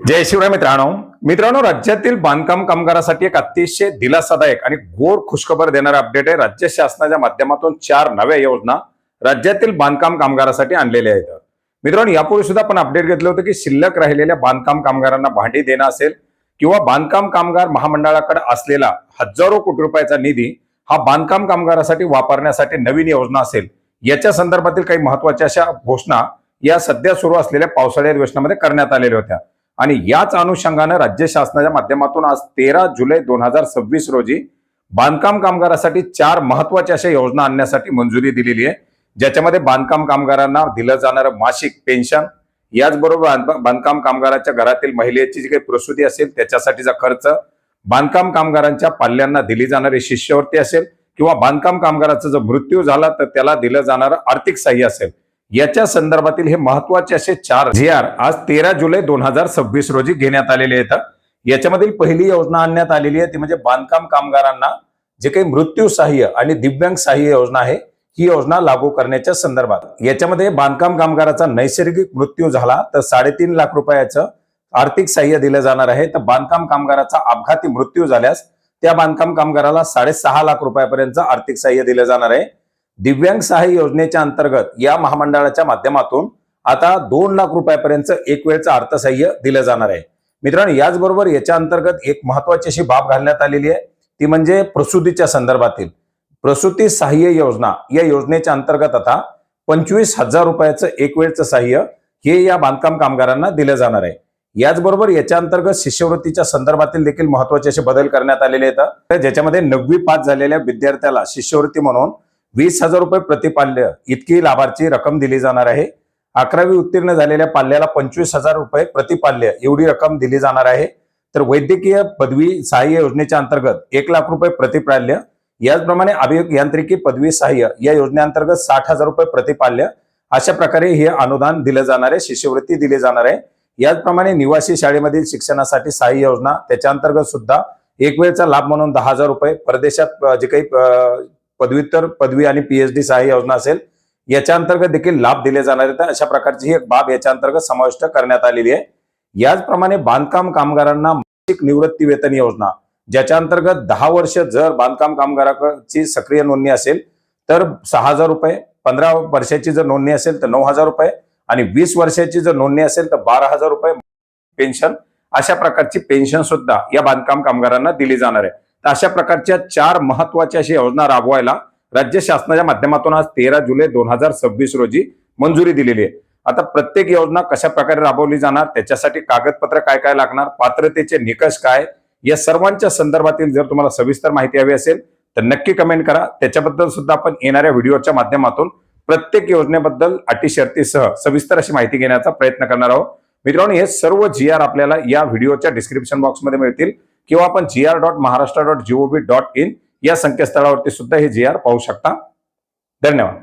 जय शिवराय मित्रांनो राज्यातील बांधकाम कामगारांसाठी एक अतिशय दिलासादायक आणि गोड खुशखबर देणारा अपडेट आहे। राज्य शासनाच्या माध्यमातून 4 नव्या योजना राज्यातील बांधकाम कामगारांसाठी आणलेल्या आहेत। मित्रांनो यापूर्वी सुद्धा आपण अपडेट घेतलं होतं की शिल्लक राहिलेल्या बांधकाम कामगारांना भांडी देणं असेल किंवा बांधकाम कामगार महामंडळाकडे असलेला हजारो कोटी रुपयाचा निधी हा बांधकाम कामगारांसाठी वापरण्यासाठी नवीन योजना असेल, याच्या संदर्भातील काही महत्त्वाच्या अशा घोषणा या सध्या सुरू असलेल्या पावसाळी अधिवेशनामध्ये करण्यात आलेल्या होत्या। आणि याच अनुषंगाने राज्य शासनाच्या माध्यमातून आज 13 जुलै 2026 रोजी बांधकाम कामगारांसाठी 4 महत्त्वाच्या अशा योजना आणण्यासाठी मंजुरी दिलेली आहे, ज्याच्यामध्ये बांधकाम कामगारांना दिलं जाणारं मासिक पेन्शन, याचबरोबर बांधकाम कामगारांच्या घरातील महिलेची जी काही प्रसूती असेल त्याच्यासाठीचा खर्च, बांधकाम कामगारांच्या पाल्यांना दिली जाणारी शिष्यवृत्ती असेल किंवा बांधकाम कामगाराचा जर मृत्यू झाला तर त्याला दिलं जाणारं आर्थिक सहाय्य असेल, याच्या संदर्भातील हे महत्त्वाचे असे 4 जी.आर. आज 13 जुलै 2026 रोजी घेण्यात आलेले आहेत। याच्यामधील पहिली योजना आणण्यात आलेली आहे ती म्हणजे बांधकाम कामगारांना जे काही मृत्यू सहाय्य आणि दिव्यांग सहाय्य योजना आहे ही योजना लागू करण्याच्या संदर्भात। याच्यामध्ये बांधकाम कामगाराचा नैसर्गिक मृत्यू झाला तर 3.5 लाख रुपयाचं आर्थिक सहाय्य दिलं जाणार आहे, तर बांधकाम कामगाराचा अपघाती मृत्यू झाल्यास त्या बांधकाम कामगाराला 6.5 लाख रुपयापर्यंत आर्थिक सहाय्य दिलं जाणार आहे। दिव्यांग सहाय्य योजनेच्या अंतर्गत या महामंडळाच्या माध्यमातून आता 2 लाख रुपयापर्यंत एक वेळचं अर्थसहाय्य दिलं जाणार आहे। मित्रांनो याचबरोबर याच्या अंतर्गत एक महत्त्वाची अशी बाब घालण्यात आलेली आहे ती म्हणजे प्रसूतीच्या संदर्भातील प्रसूती सहाय्य योजना। या योजनेच्या अंतर्गत आता 25,000 रुपयाचं एक वेळचं सहाय्य हे या बांधकाम कामगारांना दिलं जाणार आहे। याचबरोबर याच्या अंतर्गत शिष्यवृत्तीच्या संदर्भातील देखील महत्त्वाचे असे बदल करण्यात आलेले आहेत, ज्याच्यामध्ये 9वी पास झालेल्या विद्यार्थ्याला शिष्यवृत्ती म्हणून 20,000 रुपये प्रतिपाल्य इतकी लाभार्थी रक्कम दिली जाणार आहे। 11वी उत्तीर्ण झालेल्या पाल्याला 25,000 रुपये प्रतिपाल्य एवढी रक्कम दिली जाणार आहे। तर वैद्यकीय पदवी सहाय्य योजनेच्या अंतर्गत 1 लाख रुपये प्रतिपाल्य, याचप्रमाणे अभियांत्रिकी पदवी सहाय्य या योजनेअंतर्गत 60,000 रुपये प्रतिपाल्य अशा प्रकारे हे अनुदान दिले जाणार आहे, शिष्यवृत्ती दिली जाणार आहे। याचप्रमाणे निवासी शाळेमधील शिक्षणासाठी सहाय्य योजना त्याच्या अंतर्गत सुद्धा एक वेळचा लाभ म्हणून 10,000 रुपये, परदेशात जे काही पदव्युत्तर पदवी आणि पीएचडी सहाय्य योजना असेल याच्या अंतर्गत देखील लाभ दिले जाणार आहेत। अशा प्रकारची ही एक बाब याच्या अंतर्गत समाविष्ट करण्यात आलेली आहे। याचप्रमाणे बांधकाम कामगारांना मासिक निवृत्ती वेतन योजना, ज्याच्या अंतर्गत 10 वर्ष जर बांधकाम कामगाराची सक्रिय नोंदणी असेल तर 6,000 रुपये, 15 वर्षाची जर नोंदणी असेल तर 9,000 रुपये आणि 20 वर्षाची जर नोंदणी असेल तर 12,000 रुपये पेन्शन, अशा प्रकारची पेन्शन सुद्धा या बांधकाम कामगारांना दिली जाणार आहे। तर अशा प्रकारच्या 4 महत्त्वाच्या अशा योजना राबवायला राज्य शासनाच्या माध्यमातून आज 13 जुलै 2026 रोजी मंजुरी दिलेली आहे। आता प्रत्येक योजना कशा प्रकारे राबवली जाणार, त्याच्यासाठी कागदपत्र काय काय लागणार, पात्रतेचे निकष काय, या सर्वांच्या संदर्भातील जर तुम्हाला सविस्तर माहिती हवी असेल तर नक्की कमेंट करा। त्याच्याबद्दल सुद्धा आपण येणाऱ्या व्हिडिओच्या माध्यमातून प्रत्येक योजनेबद्दल अटी शर्तीसह सविस्तर अशी माहिती घेण्याचा प्रयत्न करणार आहोत। मित्रांनो हे सर्व जी.आर. आपल्याला या व्हिडिओच्या डिस्क्रिप्शन बॉक्समध्ये मिळतील किंवा आपण gr.maharashtra.gov.in या संकेतस्थळावरती सुद्धा हे जी.आर. पाहू शकता। धन्यवाद।